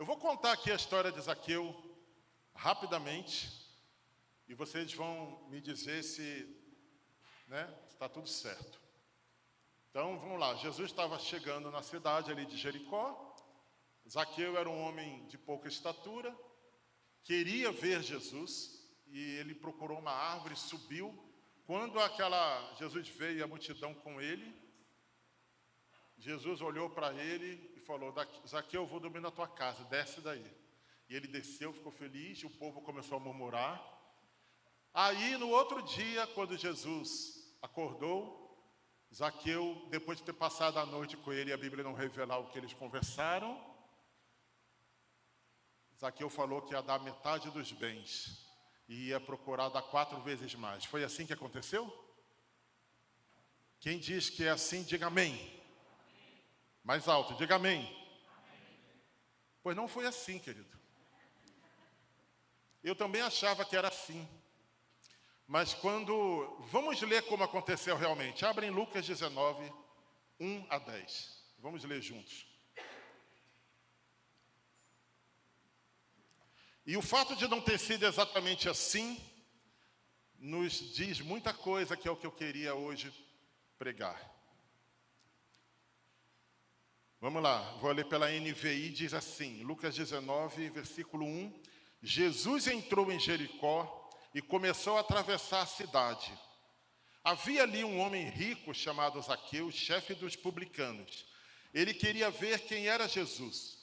Eu vou contar aqui a história de Zaqueu rapidamente e vocês vão me dizer se está tudo certo. Então, vamos lá. Jesus estava chegando na cidade ali de Jericó. Zaqueu era um homem de pouca estatura, queria ver Jesus e ele procurou uma árvore, subiu. Quando Jesus veio e a multidão com ele, Jesus olhou para ele e falou: Zaqueu, eu vou dormir na tua casa, desce daí. E ele desceu, ficou feliz, e o povo começou a murmurar. Aí, no outro dia, quando Jesus acordou, Zaqueu, depois de ter passado a noite com ele, a Bíblia não revela o que eles conversaram, Zaqueu falou que ia dar metade dos bens e ia procurar dar 4 vezes mais. Foi assim que aconteceu? Quem diz que é assim, diga amém. Mais alto, diga amém. Pois não foi assim, querido. Eu também achava que era assim. Mas vamos ler como aconteceu realmente. Abre em Lucas 19, 1 a 10. Vamos ler juntos. E o fato de não ter sido exatamente assim, nos diz muita coisa, que é o que eu queria hoje pregar. Vamos lá, vou ler pela NVI, diz assim, Lucas 19, versículo 1. Jesus entrou em Jericó e começou a atravessar a cidade. Havia ali um homem rico chamado Zaqueu, chefe dos publicanos. Ele queria ver quem era Jesus,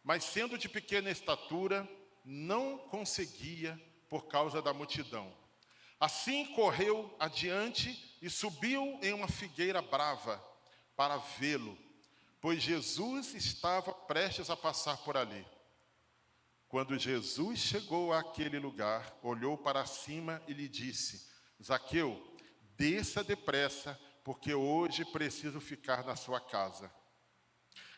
mas sendo de pequena estatura, não conseguia por causa da multidão. Assim correu adiante e subiu em uma figueira brava para vê-lo, pois Jesus estava prestes a passar por ali. Quando Jesus chegou àquele lugar, olhou para cima e lhe disse: Zaqueu, desça depressa, porque hoje preciso ficar na sua casa.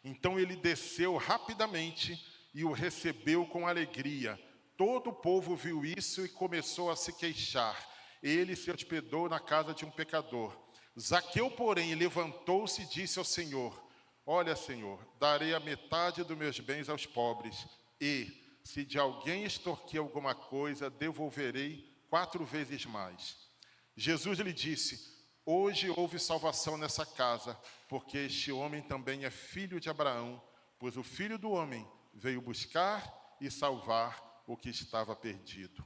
Então ele desceu rapidamente e o recebeu com alegria. Todo o povo viu isso e começou a se queixar. Ele se hospedou na casa de um pecador. Zaqueu, porém, levantou-se e disse ao Senhor: Olha, Senhor, darei a metade dos meus bens aos pobres, e, se de alguém extorquir alguma coisa, devolverei 4 vezes mais. Jesus lhe disse: Hoje houve salvação nessa casa, porque este homem também é filho de Abraão, pois o Filho do Homem veio buscar e salvar o que estava perdido.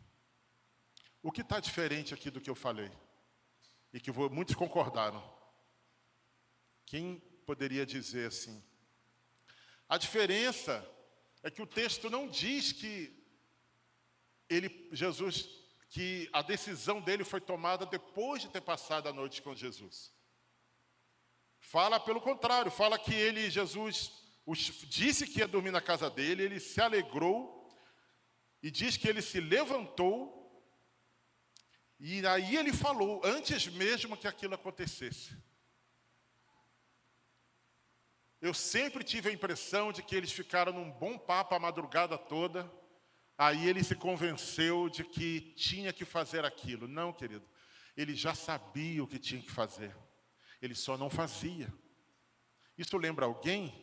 O que está diferente aqui do que eu falei? E que muitos concordaram. Quem poderia dizer assim? A diferença é que o texto não diz que que a decisão dele foi tomada depois de ter passado a noite com Jesus. Fala pelo contrário, fala que Jesus disse que ia dormir na casa dele, ele se alegrou e diz que ele se levantou e aí ele falou, antes mesmo que aquilo acontecesse. Eu sempre tive a impressão de que eles ficaram num bom papo a madrugada toda. Aí ele se convenceu de que tinha que fazer aquilo. Não, querido. Ele já sabia o que tinha que fazer. Ele só não fazia. Isso lembra alguém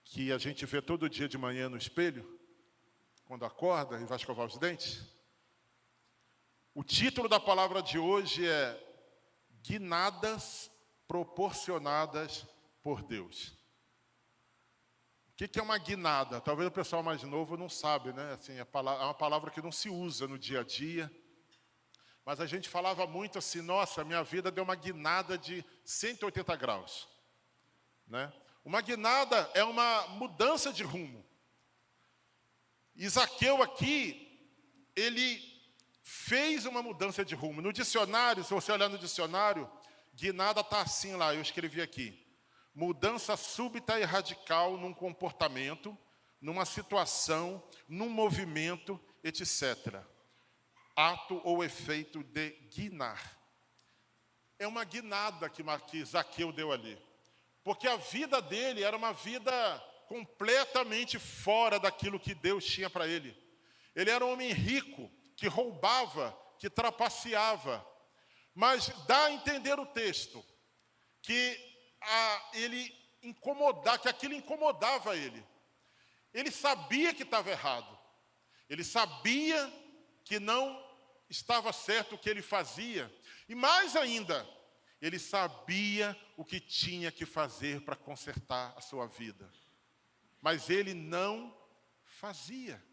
que a gente vê todo dia de manhã no espelho? Quando acorda e vai escovar os dentes? O título da palavra de hoje é Guinadas proporcionadas por Deus. O que é uma guinada? Talvez o pessoal mais novo não sabe, né? Assim, é uma palavra que não se usa no dia a dia. Mas a gente falava muito assim, nossa, minha vida deu uma guinada de 180 graus. Né? Uma guinada é uma mudança de rumo. E Zaqueu aqui, ele fez uma mudança de rumo. No dicionário, se você olhar no dicionário, guinada está assim lá, eu escrevi aqui. Mudança súbita e radical num comportamento, numa situação, num movimento, etc. Ato ou efeito de guinar. É uma guinada que Zaqueu deu ali. Porque a vida dele era uma vida completamente fora daquilo que Deus tinha para ele. Ele era um homem rico, que roubava, que trapaceava. Mas dá a entender o texto que aquilo incomodava ele. Ele sabia que estava errado. Ele sabia que não estava certo o que ele fazia. E mais ainda, ele sabia o que tinha que fazer para consertar a sua vida. Mas ele não fazia.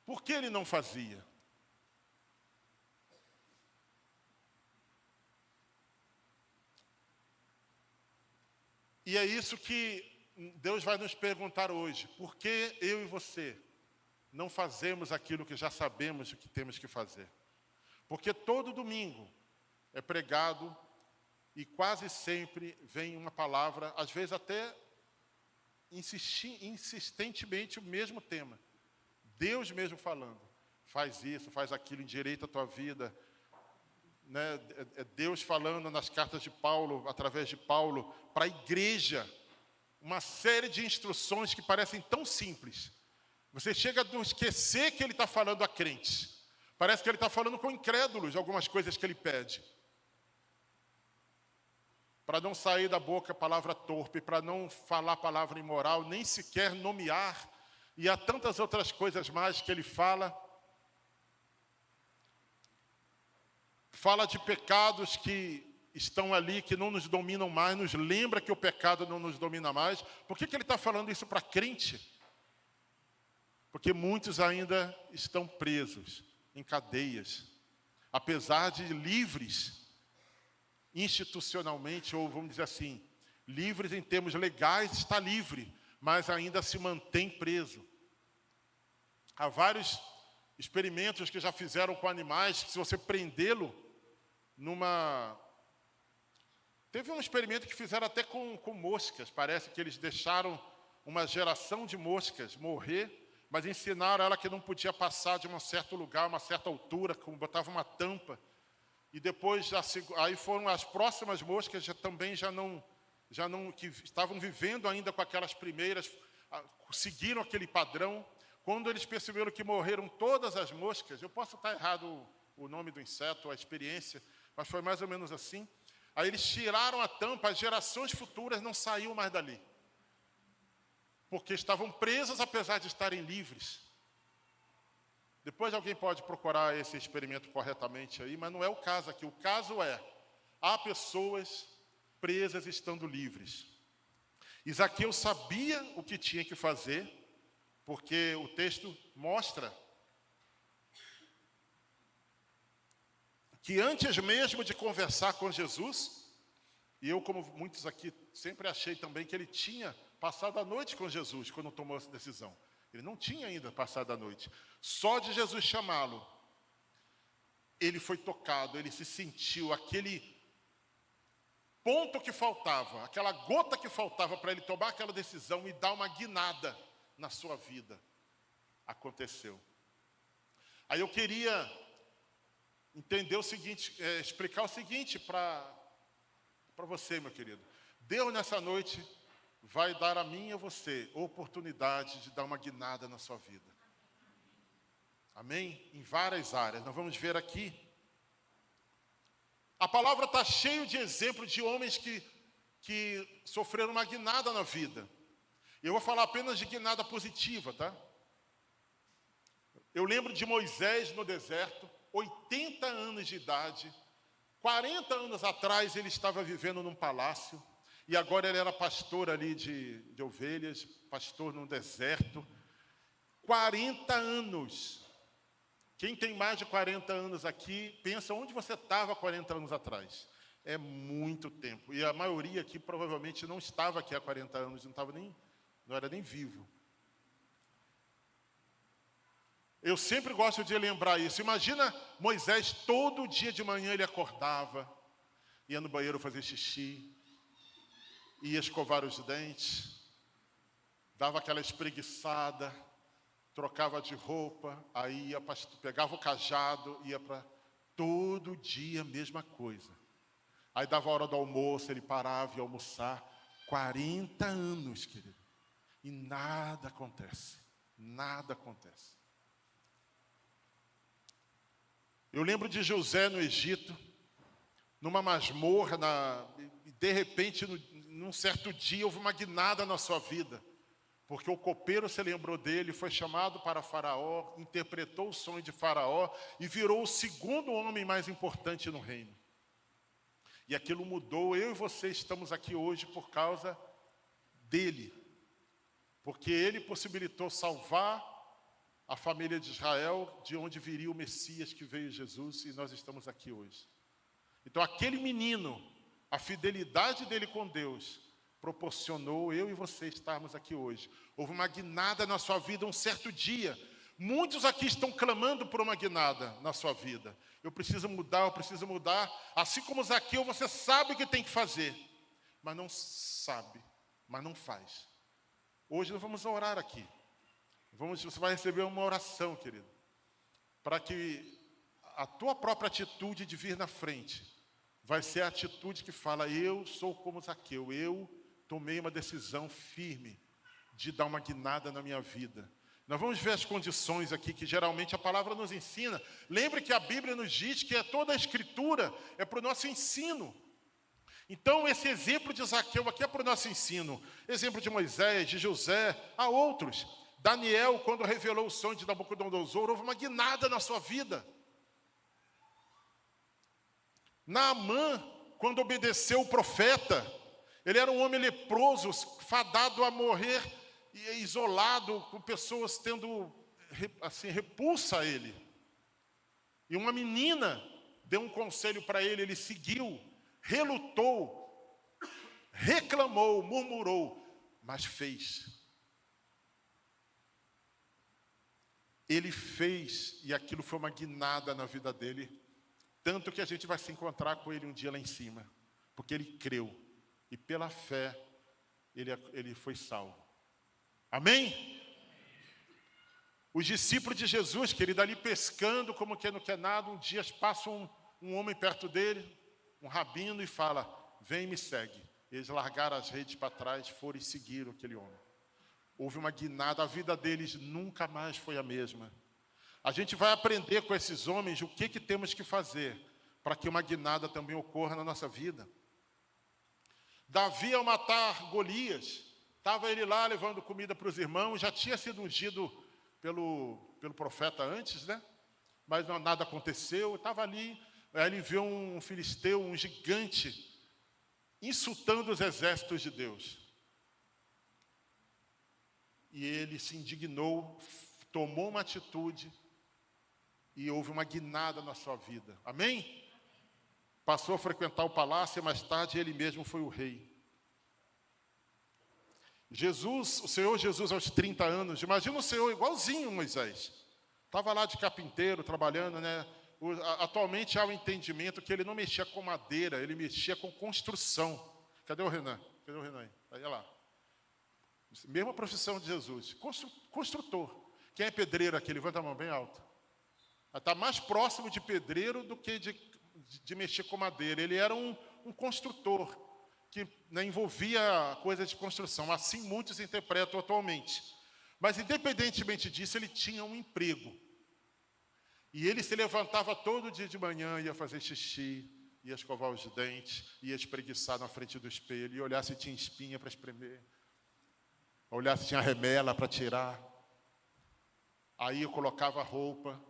Por que ele não fazia? E é isso que Deus vai nos perguntar hoje. Por que eu e você não fazemos aquilo que já sabemos o que temos que fazer? Porque todo domingo é pregado e quase sempre vem uma palavra, às vezes até insistentemente o mesmo tema. Deus mesmo falando, faz isso, faz aquilo, endireita a tua vida. Né? É Deus falando nas cartas de Paulo, através de Paulo, para a igreja, uma série de instruções que parecem tão simples. Você chega a esquecer que ele está falando a crentes. Parece que ele está falando com incrédulos de algumas coisas que ele pede. Para não sair da boca palavra torpe, para não falar palavra imoral, nem sequer nomear. E há tantas outras coisas mais que ele fala. Fala de pecados que estão ali, que não nos dominam mais, nos lembra que o pecado não nos domina mais. Por que ele está falando isso para crente? Porque muitos ainda estão presos em cadeias, apesar de livres institucionalmente, ou vamos dizer assim, livres em termos legais, está livre, mas ainda se mantém preso. Há vários experimentos que já fizeram com animais, que se você prendê-lo Teve um experimento que fizeram até com moscas, parece que eles deixaram uma geração de moscas morrer, mas ensinaram ela que não podia passar de um certo lugar, uma certa altura, botava uma tampa. E depois, aí foram as próximas moscas, que estavam vivendo ainda com aquelas primeiras, seguiram aquele padrão. Quando eles perceberam que morreram todas as moscas, eu posso estar errado o nome do inseto, a experiência, mas foi mais ou menos assim. Aí eles tiraram a tampa, as gerações futuras não saíam mais dali. Porque estavam presas apesar de estarem livres. Depois alguém pode procurar esse experimento corretamente aí, mas não é o caso aqui. O caso é, há pessoas presas estando livres. E Zaqueu sabia o que tinha que fazer, porque o texto mostra que antes mesmo de conversar com Jesus, e eu, como muitos aqui, sempre achei também que ele tinha passado a noite com Jesus quando tomou essa decisão. Ele não tinha ainda passado a noite. Só de Jesus chamá-lo, ele foi tocado, ele se sentiu aquele ponto que faltava, aquela gota que faltava para ele tomar aquela decisão e dar uma guinada na sua vida. Aconteceu. Aí eu queria entender o seguinte, explicar o seguinte para você, meu querido. Deus nessa noite vai dar a mim e a você oportunidade de dar uma guinada na sua vida. Amém? Em várias áreas. Nós vamos ver aqui. A palavra está cheia de exemplos de homens que sofreram uma guinada na vida. Eu vou falar apenas de guinada positiva, tá? Eu lembro de Moisés no deserto, 80 anos de idade. 40 anos atrás ele estava vivendo num palácio. E agora ele era pastor ali de ovelhas, pastor num deserto. 40 anos. Quem tem mais de 40 anos aqui, pensa onde você estava 40 anos atrás. É muito tempo. E a maioria aqui provavelmente não estava aqui há 40 anos, não era nem vivo. Eu sempre gosto de lembrar isso. Imagina Moisés, todo dia de manhã ele acordava, ia no banheiro fazer xixi, ia escovar os dentes, dava aquela espreguiçada, trocava de roupa, aí pegava o cajado, ia para todo dia a mesma coisa. Aí dava a hora do almoço, ele parava e ia almoçar. 40 anos, querido. E nada acontece. Nada acontece. Eu lembro de José no Egito. numa masmorra, e de repente, num certo dia, houve uma guinada na sua vida. Porque o copeiro se lembrou dele, foi chamado para Faraó, interpretou o sonho de Faraó e virou o segundo homem mais importante no reino. E aquilo mudou. Eu e você estamos aqui hoje por causa dele. Porque ele possibilitou salvar a família de Israel, de onde viria o Messias, que veio Jesus, e nós estamos aqui hoje. Então aquele menino, a fidelidade dele com Deus, proporcionou eu e você estarmos aqui hoje. Houve uma guinada na sua vida um certo dia. Muitos aqui estão clamando por uma guinada na sua vida. Eu preciso mudar, eu preciso mudar. Assim como Zaqueu, você sabe o que tem que fazer, mas não sabe, mas não faz. Hoje nós vamos orar aqui. Você vai receber uma oração, querido, para que a tua própria atitude de vir na frente vai ser a atitude que fala: eu sou como Zaqueu, eu tomei uma decisão firme de dar uma guinada na minha vida. Nós vamos ver as condições aqui que geralmente a palavra nos ensina. Lembre que a Bíblia nos diz que toda a Escritura é para o nosso ensino. Então esse exemplo de Zaqueu aqui é para o nosso ensino. Exemplo de Moisés, de José, há outros. Daniel, quando revelou o sonho de Nabucodonosor, houve uma guinada na sua vida. Naamã, quando obedeceu o profeta, ele era um homem leproso, fadado a morrer, isolado, com pessoas tendo assim, repulsa a ele. E uma menina deu um conselho para ele, ele seguiu, relutou, reclamou, murmurou, mas fez. Ele fez, e aquilo foi uma guinada na vida dele, tanto que a gente vai se encontrar com ele um dia lá em cima, porque ele creu, e pela fé ele foi salvo. Amém? Os discípulos de Jesus, querido, ali pescando como que não quer nada, um dia passa um homem perto dele, um rabino, e fala: vem e me segue. Eles largaram as redes para trás, foram e seguiram aquele homem. Houve uma guinada, a vida deles nunca mais foi a mesma. A gente vai aprender com esses homens o que temos que fazer para que uma guinada também ocorra na nossa vida. Davi, ao matar Golias, estava ele lá levando comida para os irmãos, já tinha sido ungido pelo profeta antes, né? Mas nada aconteceu, estava ali, aí ele viu um filisteu, um gigante, insultando os exércitos de Deus. E ele se indignou, tomou uma atitude, e houve uma guinada na sua vida. Amém? Passou a frequentar o palácio e mais tarde ele mesmo foi o rei. O Senhor Jesus aos 30 anos, imagina o Senhor igualzinho Moisés. Estava lá de carpinteiro, trabalhando, né? Atualmente há o entendimento que ele não mexia com madeira, ele mexia com construção. Cadê o Renan? Cadê o Renan aí? Aí lá. Mesma profissão de Jesus. Construtor. Quem é pedreiro aqui? Levanta a mão bem alta. Está mais próximo de pedreiro do que de mexer com madeira. Ele era um construtor que, né, envolvia coisas de construção. Assim muitos interpretam atualmente. Mas independentemente disso, ele tinha um emprego. E ele se levantava todo dia de manhã, ia fazer xixi, ia escovar os dentes, ia espreguiçar na frente do espelho, ia olhar se tinha espinha para espremer, olhar se tinha remela para tirar. Aí eu colocava a roupa,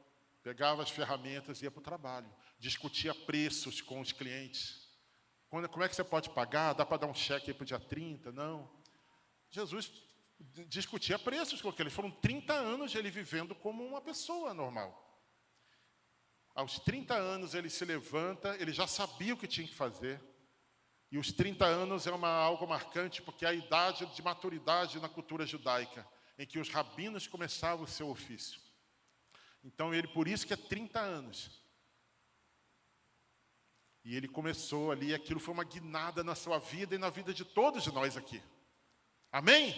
pegava as ferramentas e ia para o trabalho. Discutia preços com os clientes. Como é que você pode pagar? Dá para dar um cheque aí para o dia 30? Não. Jesus discutia preços com aqueles. Foram 30 anos ele vivendo como uma pessoa normal. Aos 30 anos ele se levanta, ele já sabia o que tinha que fazer. E os 30 anos é algo marcante, porque é a idade de maturidade na cultura judaica, em que os rabinos começavam o seu ofício. Então, por isso que é 30 anos. E ele começou ali, aquilo foi uma guinada na sua vida e na vida de todos nós aqui. Amém?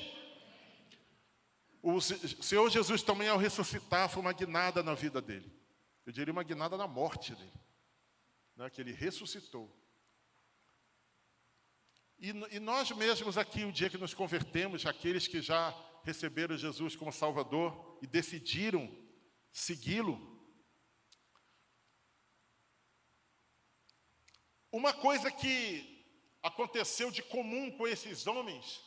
O Senhor Jesus também, ao ressuscitar, foi uma guinada na vida dele. Eu diria uma guinada na morte dele, né, que ele ressuscitou. E nós mesmos aqui, o dia que nos convertemos, aqueles que já receberam Jesus como Salvador e decidiram segui-lo, Uma coisa que aconteceu de comum com esses homens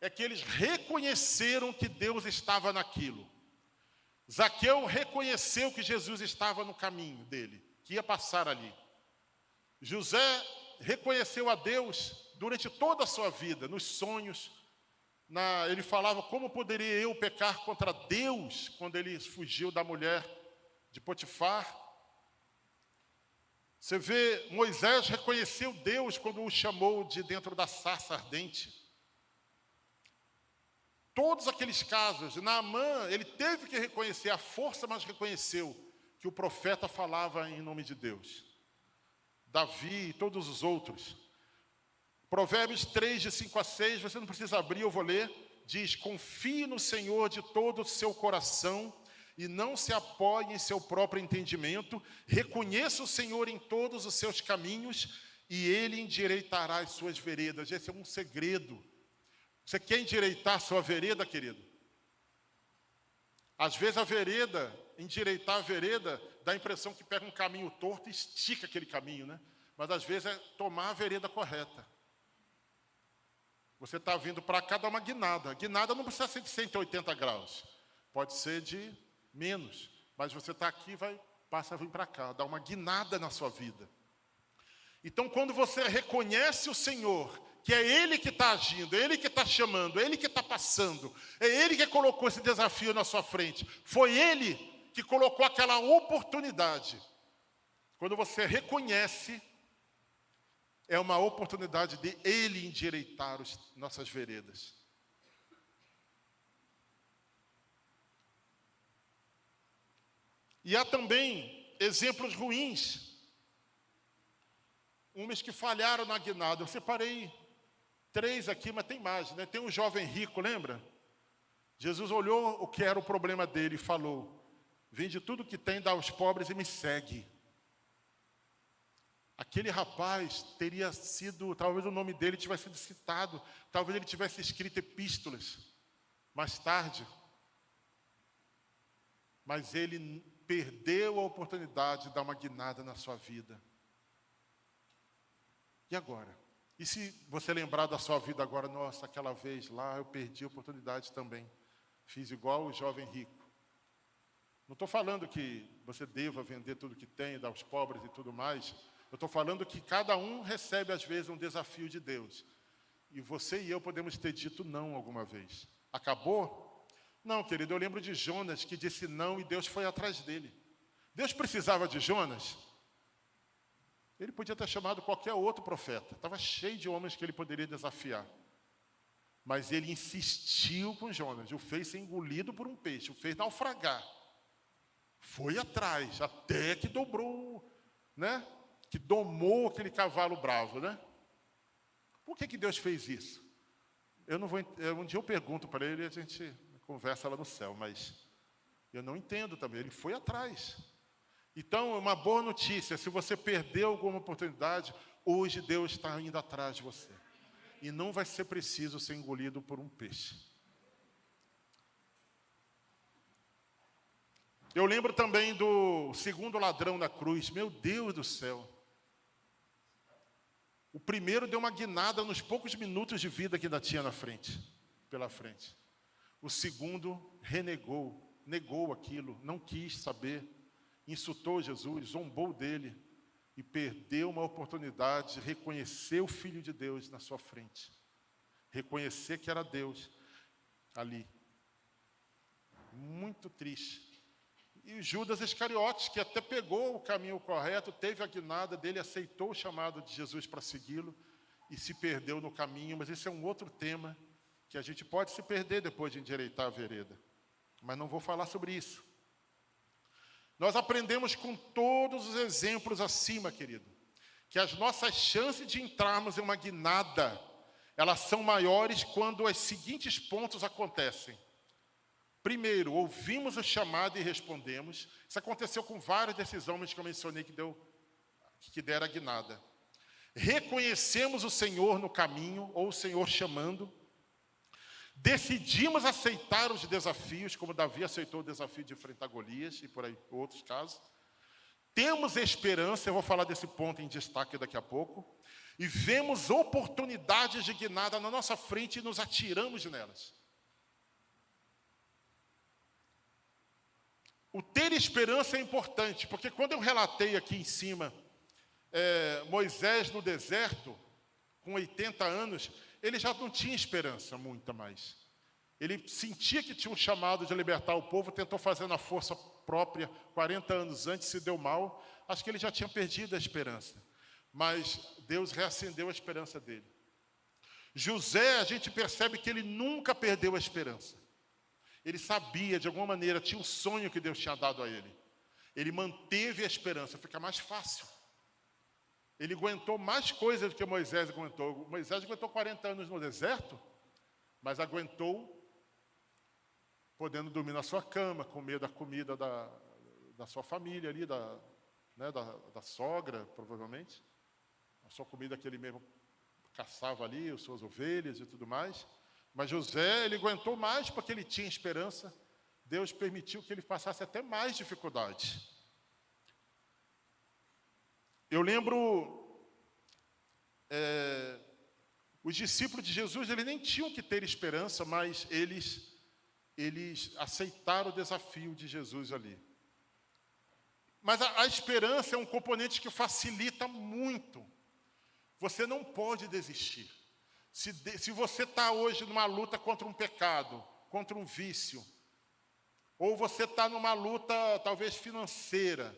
é que eles reconheceram que Deus estava naquilo. Zaqueu reconheceu que Jesus estava no caminho dele, que ia passar ali. José reconheceu a Deus durante toda a sua vida, nos sonhos. Ele falava, como poderia eu pecar contra Deus quando ele fugiu da mulher de Potifar? Você vê, Moisés reconheceu Deus quando o chamou de dentro da sarça ardente. Todos aqueles casos, Naamã, ele teve que reconhecer a força, mas reconheceu que o profeta falava em nome de Deus. Davi e todos os outros. Provérbios 3, de 5 a 6, você não precisa abrir, eu vou ler. Diz, confie no Senhor de todo o seu coração e não se apoie em seu próprio entendimento. Reconheça o Senhor em todos os seus caminhos e Ele endireitará as suas veredas. Esse é um segredo. Você quer endireitar a sua vereda, querido? Às vezes endireitar a vereda, dá a impressão que pega um caminho torto e estica aquele caminho, né? Mas às vezes é tomar a vereda correta. Você está vindo para cá, dá uma guinada. A guinada não precisa ser de 180 graus. Pode ser de menos. Mas você está aqui, passa a vir para cá, dá uma guinada na sua vida. Então, quando você reconhece o Senhor, que é Ele que está agindo, é Ele que está chamando, é Ele que está passando, é Ele que colocou esse desafio na sua frente, foi Ele que colocou aquela oportunidade. Quando você reconhece, é uma oportunidade de Ele endireitar as nossas veredas. E há também exemplos ruins. Homens que falharam na guinada. Eu separei 3 aqui, mas tem mais, né? Tem um jovem rico, lembra? Jesus olhou o que era o problema dele e falou, vende tudo que tem, dá aos pobres e me segue. Aquele rapaz teria sido, talvez o nome dele tivesse sido citado, talvez ele tivesse escrito epístolas mais tarde. Mas ele perdeu a oportunidade de dar uma guinada na sua vida. E agora? E se você lembrar da sua vida agora, nossa, aquela vez lá eu perdi a oportunidade também. Fiz igual o jovem rico. Não estou falando que você deva vender tudo que tem, dar aos pobres e tudo mais. Eu estou falando que cada um recebe, às vezes, um desafio de Deus. E você e eu podemos ter dito não alguma vez. Acabou? Não, querido, eu lembro de Jonas que disse não e Deus foi atrás dele. Deus precisava de Jonas? Ele podia ter chamado qualquer outro profeta. Estava cheio de homens que ele poderia desafiar. Mas ele insistiu com Jonas. O fez ser engolido por um peixe. O fez naufragar. Foi atrás, até que dobrou, né? Que domou aquele cavalo bravo, né? Por que Deus fez isso? Um dia eu pergunto para ele e a gente conversa lá no céu, mas eu não entendo também. Ele foi atrás. Então, é uma boa notícia. Se você perdeu alguma oportunidade, hoje Deus está indo atrás de você. E não vai ser preciso ser engolido por um peixe. Eu lembro também do segundo ladrão na cruz. Meu Deus do céu. O primeiro deu uma guinada nos poucos minutos de vida que ainda tinha pela frente. O segundo negou aquilo, não quis saber, insultou Jesus, zombou dele e perdeu uma oportunidade de reconhecer o Filho de Deus na sua frente. Reconhecer que era Deus ali. Muito triste. E Judas Iscariotes, que até pegou o caminho correto, teve a guinada dele, aceitou o chamado de Jesus para segui-lo e se perdeu no caminho. Mas esse é um outro tema que a gente pode se perder depois de endireitar a vereda. Mas não vou falar sobre isso. Nós aprendemos com todos os exemplos acima, querido, que as nossas chances de entrarmos em uma guinada, elas são maiores quando os seguintes pontos acontecem. Primeiro, ouvimos o chamado e respondemos. Isso aconteceu com vários desses homens que eu mencionei que deram a guinada. Reconhecemos o Senhor no caminho, ou o Senhor chamando. Decidimos aceitar os desafios, como Davi aceitou o desafio de enfrentar Golias, e por aí outros casos. temos esperança, eu vou falar desse ponto em destaque daqui a pouco, e vemos oportunidades de guinada na nossa frente e nos atiramos nelas. O ter esperança é importante, porque quando eu relatei aqui em cima, Moisés no deserto, com 80 anos, ele já não tinha esperança muita mais. Ele sentia que tinha um chamado de libertar o povo, tentou fazer na força própria, 40 anos antes, se deu mal. Acho que ele já tinha perdido a esperança. Mas Deus reacendeu a esperança dele. José, a gente percebe que ele nunca perdeu a esperança. Ele sabia, de alguma maneira, tinha um sonho que Deus tinha dado a ele. Ele manteve a esperança, fica mais fácil. Ele aguentou mais coisas do que Moisés aguentou. Moisés aguentou 40 anos no deserto, mas aguentou podendo dormir na sua cama, comer da comida da sua família ali, da sogra, provavelmente. A sua comida que ele mesmo caçava ali, as suas ovelhas e tudo mais. Mas José, ele aguentou mais porque ele tinha esperança. Deus permitiu que ele passasse até mais dificuldade. Eu lembro, os discípulos de Jesus, eles nem tinham que ter esperança, mas eles aceitaram o desafio de Jesus ali. Mas a esperança é um componente que facilita muito. Você não pode desistir. Se você está hoje numa luta contra um pecado, contra um vício, ou você está numa luta talvez financeira,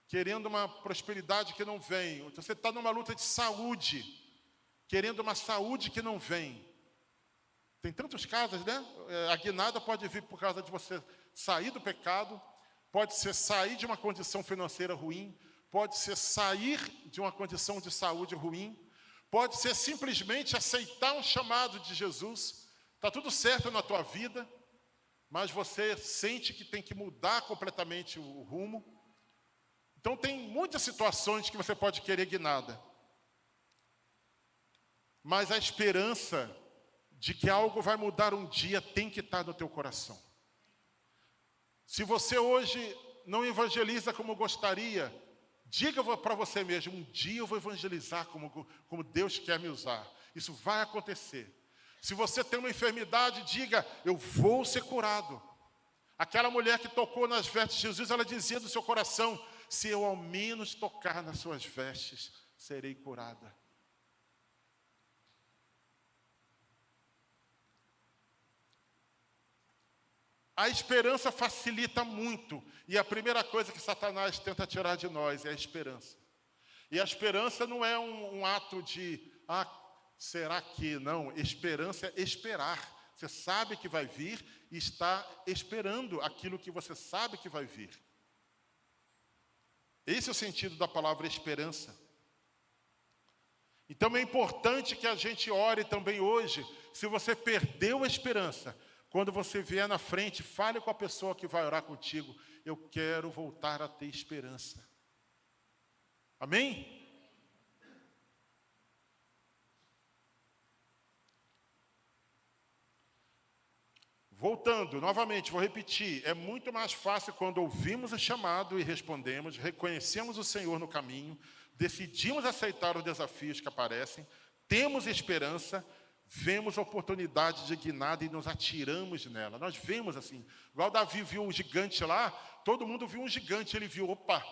querendo uma prosperidade que não vem, ou você está numa luta de saúde, querendo uma saúde que não vem. Tem tantos casos, né? A guinada pode vir por causa de você sair do pecado, pode ser sair de uma condição financeira ruim, pode ser sair de uma condição de saúde ruim, pode ser simplesmente aceitar um chamado de Jesus. Está tudo certo na tua vida, mas você sente que tem que mudar completamente o rumo. Então tem muitas situações que você pode querer guinada. Mas a esperança de que algo vai mudar um dia tem que estar no teu coração. Se você hoje não evangeliza como gostaria, diga para você mesmo, um dia eu vou evangelizar como Deus quer me usar. Isso vai acontecer. Se você tem uma enfermidade, diga, eu vou ser curado. Aquela mulher que tocou nas vestes de Jesus, ela dizia do seu coração, se eu ao menos tocar nas suas vestes, serei curada. A esperança facilita muito. E a primeira coisa que Satanás tenta tirar de nós é a esperança. E a esperança não é um ato de, será que? Não, esperança é esperar. Você sabe que vai vir e está esperando aquilo que você sabe que vai vir. Esse é o sentido da palavra esperança. Então é importante que a gente ore também hoje. Se você perdeu a esperança, quando você vier na frente, fale com a pessoa que vai orar contigo. Eu quero voltar a ter esperança. Amém? Voltando, novamente, vou repetir. É muito mais fácil quando ouvimos o chamado e respondemos, reconhecemos o Senhor no caminho, decidimos aceitar os desafios que aparecem, temos esperança, vemos a oportunidade de guinada e nos atiramos nela. Nós vemos assim, igual Davi viu um gigante lá, todo mundo viu um gigante, ele viu, opa,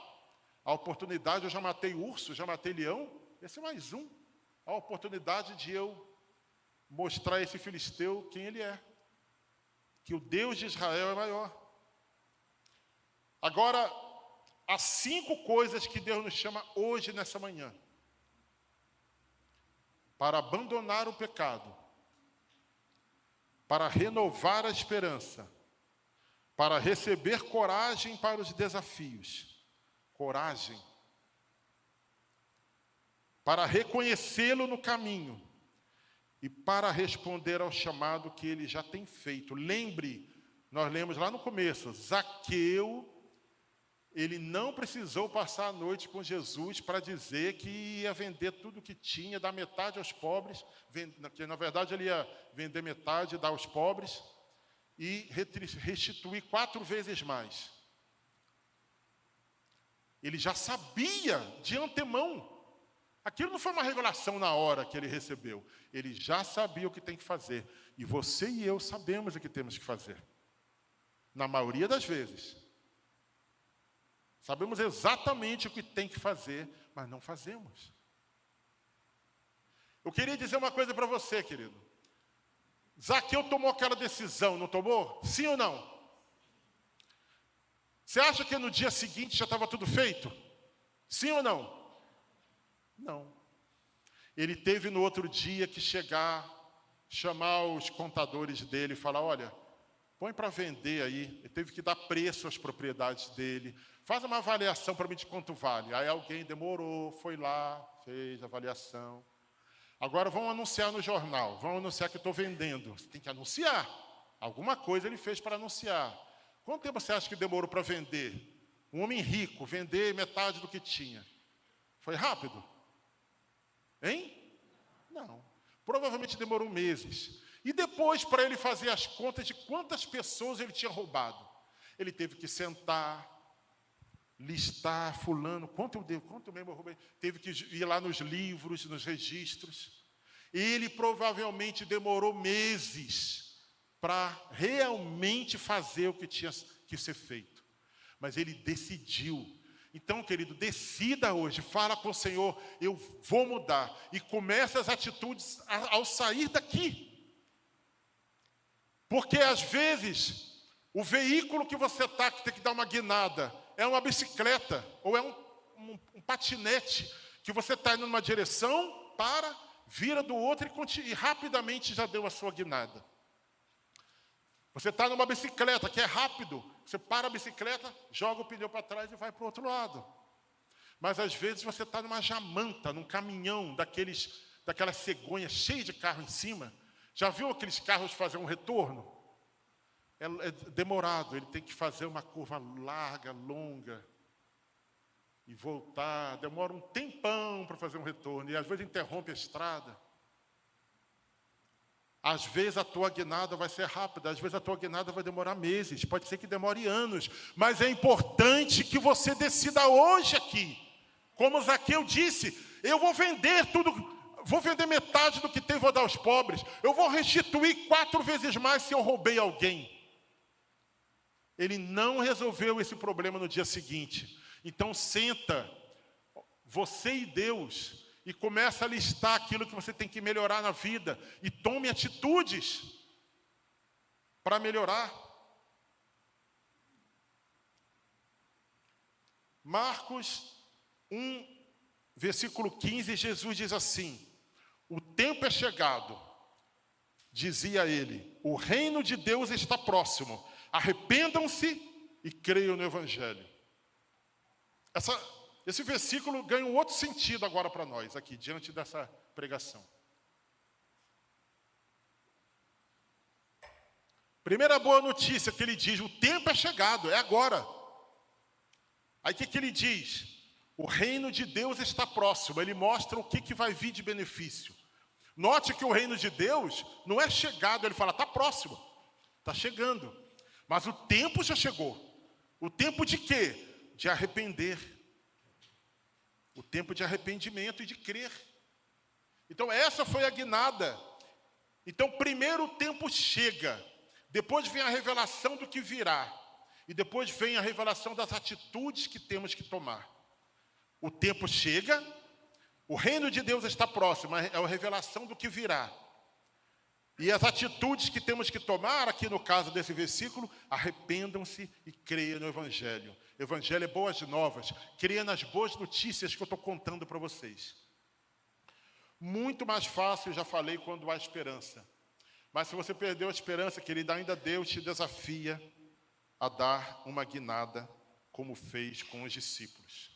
a oportunidade, eu já matei urso, já matei leão, esse é mais um. A oportunidade de eu mostrar a esse filisteu quem ele é. Que o Deus de Israel é maior. Agora, há 5 coisas que Deus nos chama hoje, nessa manhã. Para abandonar o pecado, para renovar a esperança, para receber coragem para os desafios, coragem, para reconhecê-lo no caminho e para responder ao chamado que ele já tem feito. Lembre, nós lemos lá no começo, Zaqueu, ele não precisou passar a noite com Jesus para dizer que ia vender tudo que tinha, dar metade aos pobres, que na verdade ele ia vender metade, dar aos pobres, e restituir 4 vezes mais. Ele já sabia de antemão. Aquilo não foi uma revelação na hora que ele recebeu. Ele já sabia o que tem que fazer. E você e eu sabemos o que temos que fazer. Na maioria das vezes. Sabemos exatamente o que tem que fazer, mas não fazemos. Eu queria dizer uma coisa para você, querido. Zaqueu tomou aquela decisão, não tomou? Sim ou não? Você acha que no dia seguinte já estava tudo feito? Sim ou não? Não. Ele teve no outro dia que chegar, chamar os contadores dele e falar, olha, põe para vender aí. Ele teve que dar preço às propriedades dele. Faz uma avaliação para mim de quanto vale. Aí alguém demorou, foi lá, fez a avaliação. Agora vão anunciar no jornal, vão anunciar que estou vendendo. Você tem que anunciar. Alguma coisa ele fez para anunciar. Quanto tempo você acha que demorou para vender? Um homem rico, vender metade do que tinha. Foi rápido? Hein? Não. Provavelmente demorou meses. E depois, para ele fazer as contas de quantas pessoas ele tinha roubado, ele teve que sentar, listar, fulano, quanto eu devo, quanto mesmo eu roubei. Teve que ir lá nos livros, nos registros. Ele provavelmente demorou meses para realmente fazer o que tinha que ser feito. Mas ele decidiu. Então, querido, decida hoje, fala com o Senhor, eu vou mudar. E comece as atitudes ao sair daqui. Porque, às vezes, o veículo que você está, que tem que dar uma guinada, é uma bicicleta, ou é um patinete, que você está indo numa direção, vira do outro e rapidamente já deu a sua guinada. Você está numa bicicleta, que é rápido, você para a bicicleta, joga o pneu para trás e vai para o outro lado. Mas, às vezes, você está numa jamanta, num caminhão, daquelas cegonhas cheias de carro em cima. Já viu aqueles carros fazer um retorno? É demorado, ele tem que fazer uma curva larga, longa, e voltar. Demora um tempão para fazer um retorno, e às vezes interrompe a estrada. Às vezes a tua guinada vai ser rápida, às vezes a tua guinada vai demorar meses, pode ser que demore anos, mas é importante que você decida hoje aqui. Como Zaqueu disse, eu vou vender tudo, vou vender metade do que tem e vou dar aos pobres. Eu vou restituir 4 vezes mais se eu roubei alguém. Ele não resolveu esse problema no dia seguinte. Então senta, você e Deus, e começa a listar aquilo que você tem que melhorar na vida. E tome atitudes para melhorar. Marcos 1, versículo 15, Jesus diz assim, o tempo é chegado, dizia ele, o reino de Deus está próximo, arrependam-se e creiam no Evangelho. Esse versículo ganha um outro sentido agora para nós, aqui, diante dessa pregação. Primeira boa notícia que ele diz, o tempo é chegado, é agora. Aí o que ele diz? O reino de Deus está próximo, ele mostra o que vai vir de benefício. Note que o reino de Deus não é chegado, ele fala, está próximo, está chegando. Mas o tempo já chegou. O tempo de quê? De arrepender. O tempo de arrependimento e de crer. Então essa foi a guinada. Então primeiro o tempo chega, depois vem a revelação do que virá, e depois vem a revelação das atitudes que temos que tomar. O tempo chega, o reino de Deus está próximo, é a revelação do que virá. E as atitudes que temos que tomar, aqui no caso desse versículo, arrependam-se e creiam no Evangelho. Evangelho é boas novas, creia nas boas notícias que eu estou contando para vocês. Muito mais fácil, eu já falei, quando há esperança. Mas se você perdeu a esperança, querido, ainda Deus te desafia a dar uma guinada, como fez com os discípulos.